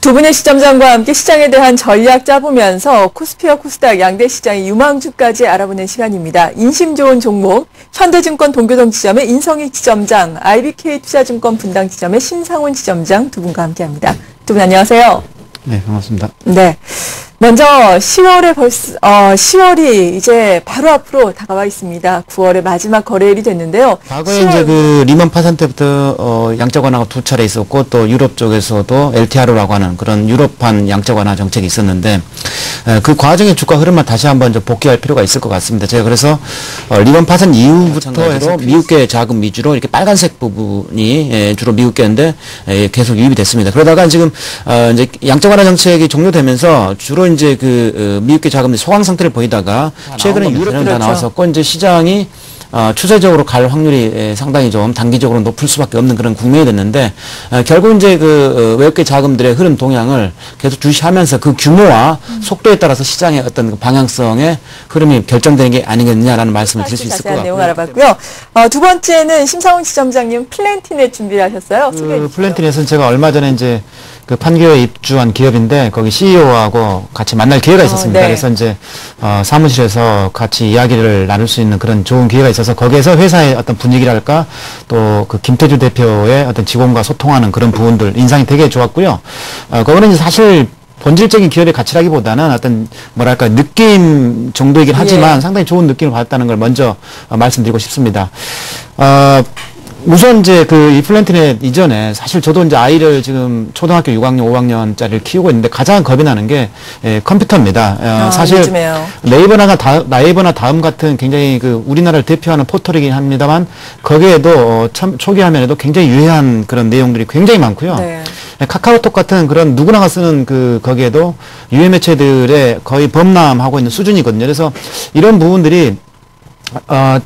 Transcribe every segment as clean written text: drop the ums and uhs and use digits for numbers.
두 분의 시점장과 함께 시장에 대한 전략 짜보면서 코스피와 코스닥 양대 시장의 유망주까지 알아보는 시간입니다. 인심 좋은 종목, 현대증권 동교동 지점의 인성익 지점장, IBK 투자증권 분당 지점의 심상훈 지점장 두 분과 함께합니다. 두 분 안녕하세요. 네, 반갑습니다. 네. 먼저 10월이 이제 바로 앞으로 다가와 있습니다. 9월의 마지막 거래일이 됐는데요. 과거에 이제 그 리먼 파산 때부터 양적 완화가 두 차례 있었고 또 유럽 쪽에서도 LTRO라고 하는 그런 유럽판 양적 완화 정책이 있었는데 그 과정의 주가 흐름만 다시 한번 이제 복귀할 필요가 있을 것 같습니다. 제가 그래서 리먼 파산 이후부터 미국계 자금 위주로 이렇게 빨간색 부분이 주로 미국계인데 계속 유입이 됐습니다. 그러다가 지금 이제 양적 완화 정책이 종료되면서 주로 이제 그 미국계 자금들이 소강 상태를 보이다가 최근에 유럽은 다 나왔었고 이제 시장이 추세적으로 갈 확률이 상당히 좀 단기적으로 높을 수밖에 없는 그런 국면이 됐는데 결국 이제 그 외국계 자금들의 흐름 동향을 계속 주시하면서 그 규모와 속도에 따라서 시장의 어떤 그 방향성의 흐름이 결정되는 게 아니겠느냐라는 말씀을 드릴 수 있을 것 같고요. 내용 알아봤고요. 두 번째는 심상훈 지점장님 플랜티넷 준비를 하셨어요. 소개해 주시죠. 플랜티넷은 제가 얼마 전에 이제 그 판교에 입주한 기업인데 거기 CEO하고 같이 만날 기회가 있었습니다. 네. 그래서 이제 사무실에서 같이 이야기를 나눌 수 있는 그런 좋은 기회가 있어서 거기에서 회사의 어떤 분위기랄까 또 그 김태주 대표의 어떤 직원과 소통하는 그런 부분들 인상이 되게 좋았고요. 그거는 이제 사실 본질적인 기업의 가치라기보다는 어떤 뭐랄까 느낌 정도이긴 하지만 상당히 좋은 느낌을 받았다는 걸 먼저 말씀드리고 싶습니다. 우선 이제 이 플랜티넷 이전에 사실 저도 이제 아이를 지금 초등학교 6학년, 5학년짜리를 키우고 있는데 가장 겁이 나는 게 컴퓨터입니다. 사실 요즘에요. 네이버나 다음 같은 굉장히 그 우리나라를 대표하는 포털이긴 합니다만 거기에도 참 초기 화면에도 굉장히 유해한 그런 내용들이 굉장히 많고요. 네. 카카오톡 같은 그런 누구나가 쓰는 거기에도 유해 매체들의 거의 범람하고 있는 수준이거든요. 그래서 이런 부분들이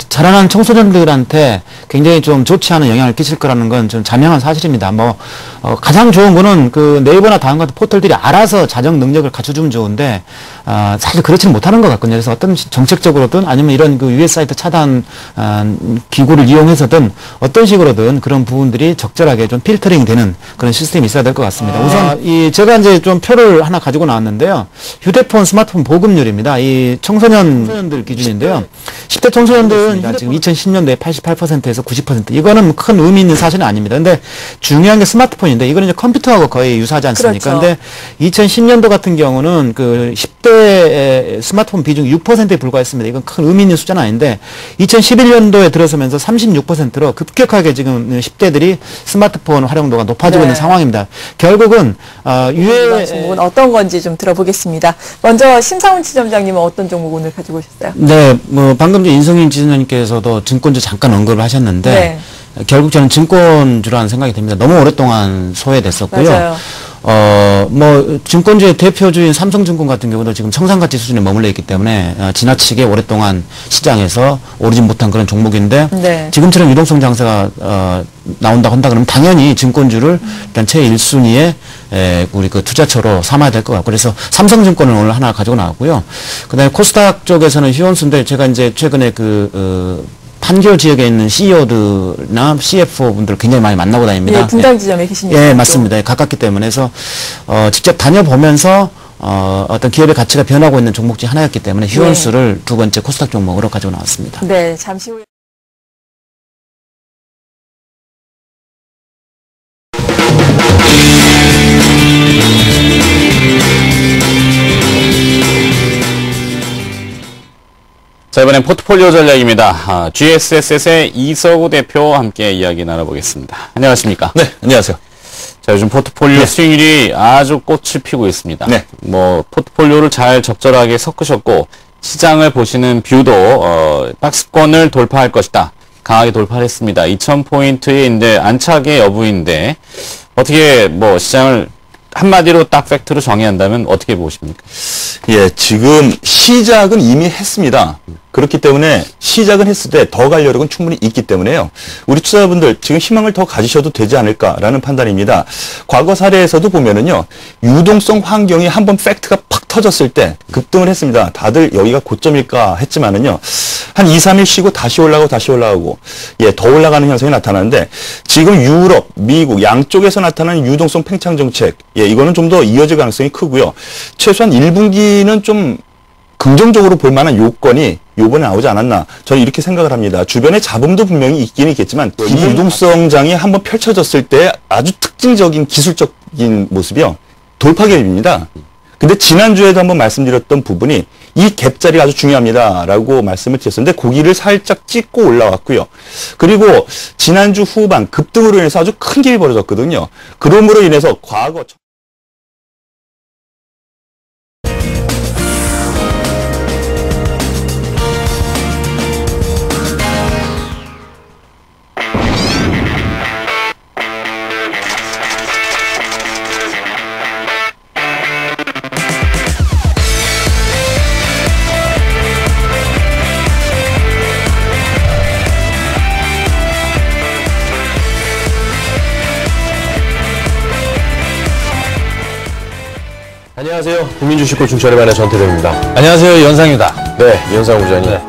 자라나는 청소년들한테 굉장히 좀 좋지 않은 영향을 끼칠 거라는 건 좀 자명한 사실입니다. 가장 좋은 거는 그 네이버나 다음 같은 포털들이 알아서 자정 능력을 갖춰주면 좋은데, 사실 그렇지는 못하는 것 같거든요. 그래서 어떤 정책적으로든 아니면 이런 그 유해 사이트 차단, 기구를 이용해서든 어떤 식으로든 그런 부분들이 적절하게 좀 필터링 되는 그런 시스템이 있어야 될 것 같습니다. 우선, 제가 이제 좀 표를 하나 가지고 나왔는데요. 휴대폰, 스마트폰 보급률입니다. 이 청소년들 기준인데요. 10대 청소년들은 지금 2010년도에 88%에서 90%. 이거는 큰 의미 있는 사실은 아닙니다. 근데 중요한 게 스마트폰인데 이거는 이제 컴퓨터하고 거의 유사하지 않습니까? 그렇죠. 근데 2010년도 같은 경우는 그 10대 스마트폰 비중이 6%에 불과했습니다. 이건 큰 의미 있는 숫자는 아닌데 2011년도에 들어서면서 36%로 급격하게 지금 10대들이 스마트폰 활용도가 높아지고 있는 상황입니다. 결국은 유해 종목은 어떤 건지 좀 들어보겠습니다. 먼저 심상훈 지점장님은 어떤 종목 오늘 가지고 오셨어요? 네, 방금 전 인성인 지점장님께서도 증권주 잠깐 언급을 하셨는데 네. 결국 저는 증권주라는 생각이 듭니다. 너무 오랫동안 소외됐었고요. 맞아요. 증권주의 대표주인 삼성증권 같은 경우도 지금 청산가치 수준에 머물러 있기 때문에 지나치게 오랫동안 시장에서 오르지 못한 그런 종목인데 네. 지금처럼 유동성 장세가 나온다 한다 그러면 당연히 증권주를 일단 제1순위에 우리 그 투자처로 삼아야 될 것 같고 그래서 삼성증권을 오늘 하나 가지고 나왔고요. 그다음에 코스닥 쪽에서는 휴원수인데 제가 이제 최근에 판교 지역에 있는 CEO들이나 CFO분들 굉장히 많이 만나고 다닙니다. 예, 분당 지점에 계십니다. 예, 맞습니다. 가깝기 때문에 해서 직접 다녀보면서 어떤 기업의 가치가 변하고 있는 종목 중 하나였기 때문에 휴원수를 두 번째 코스닥 종목으로 가지고 나왔습니다. 네, 잠시 후에. 자, 이번엔 포트폴리오 전략입니다. GSS의 이서구 대표와 함께 이야기 나눠보겠습니다. 안녕하십니까? 네, 안녕하세요. 자, 요즘 포트폴리오 수익률이 아주 꽃을 피고 있습니다. 네. 포트폴리오를 잘 적절하게 섞으셨고, 시장을 보시는 뷰도, 박스권을 돌파할 것이다. 강하게 돌파를 했습니다. 2000포인트의 이제 안착의 여부인데, 어떻게 시장을 한마디로 딱 팩트로 정의한다면 어떻게 보십니까? 예, 지금 시작은 이미 했습니다. 그렇기 때문에 시작은 했을 때 더 갈 여력은 충분히 있기 때문에요. 우리 투자자분들 지금 희망을 더 가지셔도 되지 않을까라는 판단입니다. 과거 사례에서도 보면은요, 유동성 환경이 한번 팩트가 팍 터졌을 때 급등을 했습니다. 다들 여기가 고점일까 했지만은요, 한 2, 3일 쉬고 다시 올라가고 예, 더 올라가는 현상이 나타나는데 지금 유럽, 미국 양쪽에서 나타나는 유동성 팽창 정책 예, 이거는 좀 더 이어질 가능성이 크고요. 최소한 1분기는 좀 긍정적으로 볼 만한 요건이 요번에 나오지 않았나 저는 이렇게 생각을 합니다. 주변에 잡음도 분명히 있긴 있겠지만 이 유동성장이 한번 펼쳐졌을 때 아주 특징적인 기술적인 모습이요. 돌파갭입니다. 근데 지난주에도 한번 말씀드렸던 부분이 이 갭자리가 아주 중요합니다라고 말씀을 드렸었는데 고기를 살짝 찍고 올라왔고요. 그리고 지난주 후반 급등으로 인해서 아주 큰 갭이 벌어졌거든요. 그럼으로 인해서 과거 안녕하세요. 국민주식고 중천의 전태동입니다. 안녕하세요. 연상유다. 네, 이현상 부장님. 네.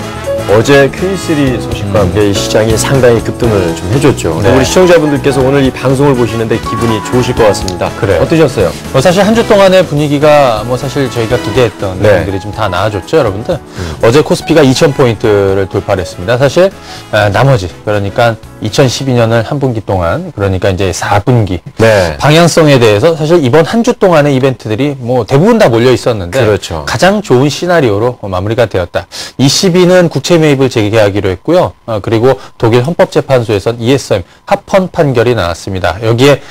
어제 Q3 소식과 함께 이 시장이 상당히 급등을 좀 해줬죠. 네. 우리 시청자분들께서 오늘 이 방송을 보시는데 기분이 좋으실 것 같습니다. 그래요. 어떠셨어요? 사실 한 주 동안의 분위기가 사실 저희가 기대했던 네. 내용들이 좀 다 나와줬죠, 여러분들. 어제 코스피가 2,000포인트를 돌파를 했습니다. 사실 나머지 그러니까 2012년을 한 분기 동안 그러니까 이제 4분기 네. 방향성에 대해서 사실 이번 한 주 동안의 이벤트들이 대부분 다 몰려 있었는데 그렇죠. 가장 좋은 시나리오로 마무리가 되었다. ECB는 국채 매입을 재개하기로 했고요. 그리고 독일 헌법재판소에선 ESM 합헌 판결이 나왔습니다. 여기에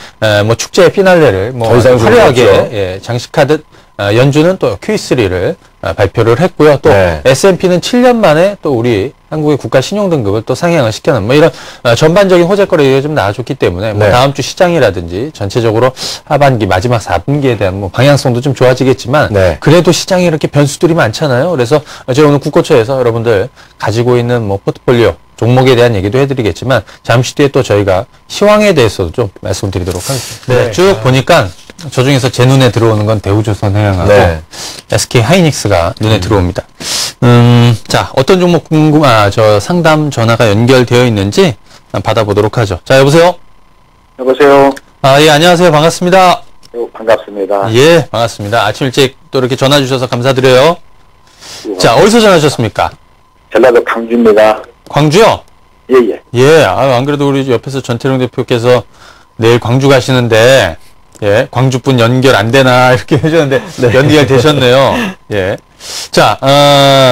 축제의 피날레를 더 이상 화려하게 장식하듯 연준은 또 Q3를 발표를 했고요. 또 네. S&P는 7년 만에 또 우리 한국의 국가 신용 등급을 또 상향을 시켜놓은 이런 전반적인 호재거리가 좀 나와줬기 때문에 네. 다음 주 시장이라든지 전체적으로 하반기 마지막 4분기에 대한 방향성도 좀 좋아지겠지만 네. 그래도 시장에 이렇게 변수들이 많잖아요. 그래서 제가 오늘 국고처에서 여러분들 가지고 있는 포트폴리오 종목에 대한 얘기도 해드리겠지만 잠시 뒤에 또 저희가 시황에 대해서도 좀 말씀드리도록 하겠습니다. 네. 쭉 보니까 저 중에서 제 눈에 들어오는 건 대우조선해양하고 네. SK 하이닉스가 눈에 들어옵니다. 자, 어떤 종목 저 상담 전화가 연결되어 있는지 받아보도록 하죠. 자, 여보세요? 여보세요. 예, 안녕하세요. 반갑습니다. 반갑습니다. 예, 반갑습니다. 아침 일찍 또 이렇게 전화 주셔서 감사드려요. 자, 어디서 전화 주셨습니까? 전라도 강주입니다. 광주요? 예예. 예, 안 그래도 우리 옆에서 전태룡 대표께서 내일 광주 가시는데, 예, 광주분 연결 안 되나, 이렇게 해주셨는데, 네. 연결 되셨네요. 예. 자,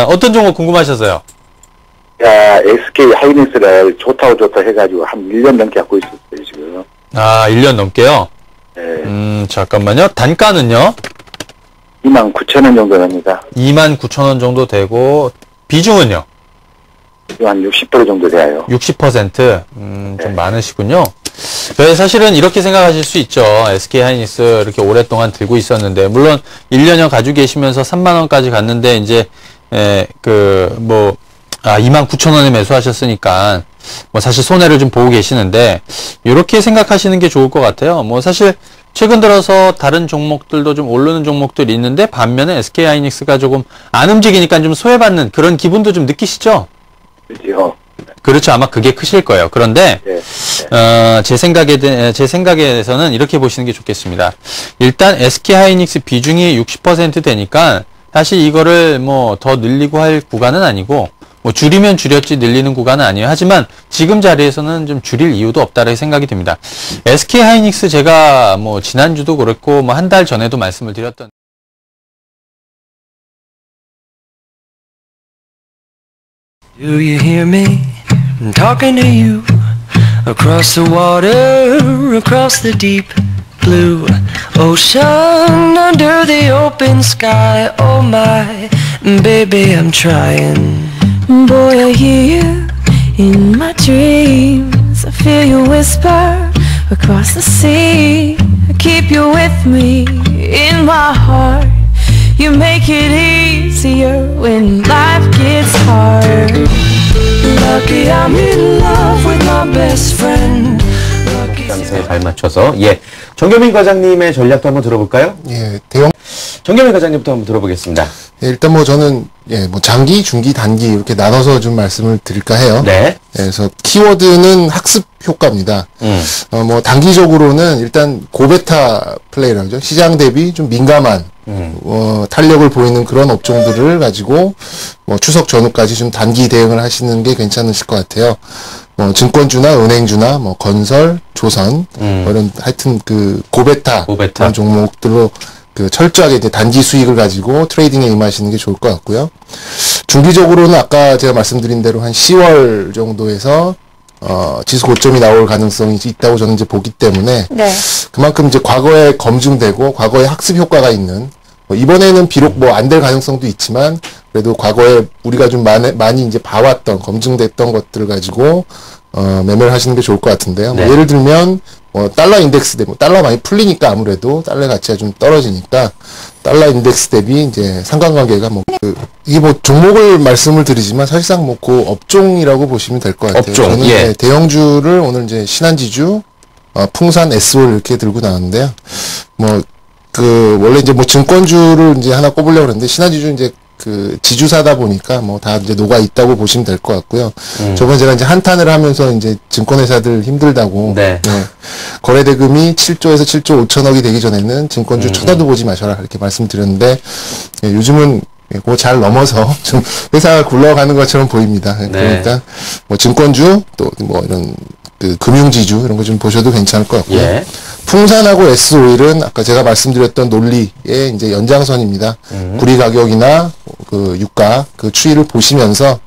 어떤 종목 궁금하셨어요? 야, SK 하이닉스를 좋다 해가지고 한 1년 넘게 갖고 있었어요, 지금. 1년 넘게요? 네. 잠깐만요. 단가는요? 29,000원 정도 됩니다. 29,000원 정도 되고, 비중은요? 한 60% 정도 돼요. 60%? 좀 많으시군요. 네, 사실은 이렇게 생각하실 수 있죠. SK 하이닉스 이렇게 오랫동안 들고 있었는데, 물론 1년여 가지고 계시면서 3만원까지 갔는데, 이제, 29,000원에 매수하셨으니까, 사실 손해를 좀 보고 계시는데, 이렇게 생각하시는 게 좋을 것 같아요. 사실, 최근 들어서 다른 종목들도 좀 오르는 종목들이 있는데, 반면에 SK 하이닉스가 조금 안 움직이니까 좀 소외받는 그런 기분도 좀 느끼시죠? 그렇죠. 그렇죠. 아마 그게 크실 거예요. 그런데, 네. 제 생각에서는 이렇게 보시는 게 좋겠습니다. 일단 SK 하이닉스 비중이 60% 되니까 사실 이거를 더 늘리고 할 구간은 아니고 줄이면 줄였지 늘리는 구간은 아니에요. 하지만 지금 자리에서는 좀 줄일 이유도 없다라고 생각이 듭니다. SK 하이닉스 제가 지난주도 그렇고 한 달 전에도 말씀을 드렸던 Do you hear me? I'm talking to you across the water, across the deep blue ocean, under the open sky. Oh my, baby, I'm trying. Boy, I hear you in my dreams. I feel you whisper across the sea. I keep you with me in my heart. You make it easier when life gets hard. Lucky I'm in love with my best friend. Lucky 양상에 발맞춰서. 예. 정경민 과장님의 전략도 한번 들어볼까요? 예, 정경민 과장님부터 한번 들어보겠습니다. 예, 일단 뭐 저는 뭐 장기, 중기, 단기 이렇게 나눠서 좀 말씀을 드릴까 해요. 네. 예, 그래서 키워드는 학습 효과입니다. 뭐 단기적으로는 일단 고베타 플레이라고 하죠. 시장 대비 좀 민감한 탄력을 보이는 그런 업종들을 가지고 뭐 추석 전후까지 좀 단기 대응을 하시는 게 괜찮으실 것 같아요. 뭐 증권주나 은행주나 뭐 건설, 조선 뭐 이런 하여튼 그 고베타 그런 종목들로 그 철저하게 이제 단기 수익을 가지고 트레이딩에 임하시는 게 좋을 것 같고요. 중기적으로는 아까 제가 말씀드린 대로 한 10월 정도에서 지수 고점이 나올 가능성이 있다고 저는 이제 보기 때문에 네. 그만큼 이제 과거에 검증되고 과거에 학습 효과가 있는 이번에는 비록 뭐 안 될 가능성도 있지만 그래도 과거에 우리가 좀 많이 이제 봐왔던 검증됐던 것들을 가지고 매매를 하시는 게 좋을 것 같은데요. 네. 뭐 예를 들면 달러 인덱스 대비 달러 많이 풀리니까 아무래도 달러 가치가 좀 떨어지니까 달러 인덱스 대비 이제 상관관계가 이게 뭐 종목을 말씀을 드리지만 사실상 뭐 그 업종이라고 보시면 될 것 같아요. 업종, 저는 예. 대형주를 오늘 이제 신한지주, 풍산, SO를 이렇게 들고 나왔는데요. 원래 이제 뭐 증권주를 이제 하나 꼽으려고 그랬는데 신한지주 이제 그 지주사다 보니까 뭐 다 이제 녹아 있다고 보시면 될 것 같고요. 저번에 제가 이제 한탄을 하면서 이제 증권회사들 힘들다고. 네. 거래대금이 7조에서 7조 5천억이 되기 전에는 증권주 쳐다도 보지 마셔라 이렇게 말씀드렸는데 요즘은 그거 잘 넘어서 좀 회사가 굴러가는 것처럼 보입니다. 그러니까 뭐 증권주 또 뭐 이런 그 금융지주 이런 거 좀 보셔도 괜찮을 것 같고요. 예. 풍산하고 S-오일은 아까 제가 말씀드렸던 논리의 이제 연장선입니다. 구리 가격이나 그 유가 그 추이를 보시면서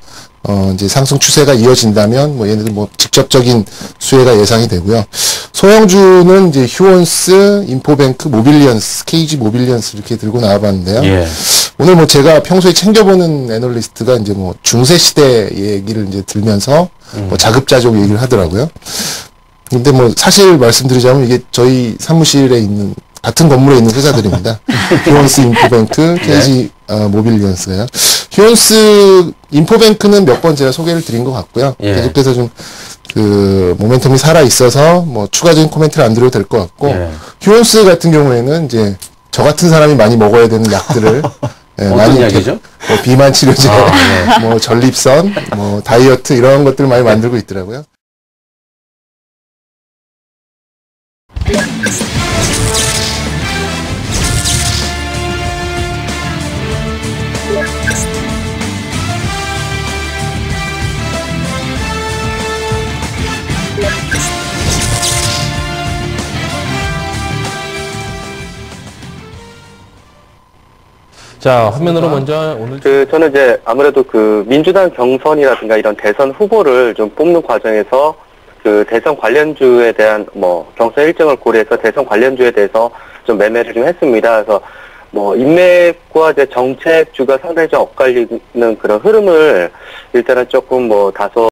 이제 상승 추세가 이어진다면 뭐 얘네들 뭐 직접적인 수혜가 예상이 되고요. 소형주는 이제 휴원스, 인포뱅크, 모빌리언스, KG 모빌리언스 이렇게 들고 나와봤는데요. 예. 오늘 뭐 제가 평소에 챙겨보는 애널리스트가 이제 뭐 중세 시대 얘기를 이제 들면서 뭐 자급자족 얘기를 하더라고요. 근데 뭐 사실 말씀드리자면 이게 저희 사무실에 있는 같은 건물에 있는 회사들입니다. 휴원스, 인포뱅크, KG 모빌리언스가요. 휴원스, 인포뱅크는 몇 번 제가 소개를 드린 것 같고요. 예. 계속해서 좀 그 모멘텀이 살아 있어서 뭐 추가적인 코멘트를 안 드려도 될 것 같고 예. 휴원스 같은 경우에는 이제 저 같은 사람이 많이 먹어야 되는 약들을 어떤 약이죠? 뭐 비만 치료제, 네. 뭐 전립선, 뭐 다이어트 이런 것들을 많이 만들고 있더라고요. 자, 화면으로 먼저 오늘 저는 이제 아무래도 그 민주당 경선이라든가 이런 대선 후보를 좀 뽑는 과정에서 그 대선 관련주에 대한 뭐 경선 일정을 고려해서 대선 관련주에 대해서 좀 매매를 좀 했습니다. 그래서 뭐 인맥과 이제 정책주가 상당히 좀 엇갈리는 그런 흐름을 일단은 조금 뭐 다소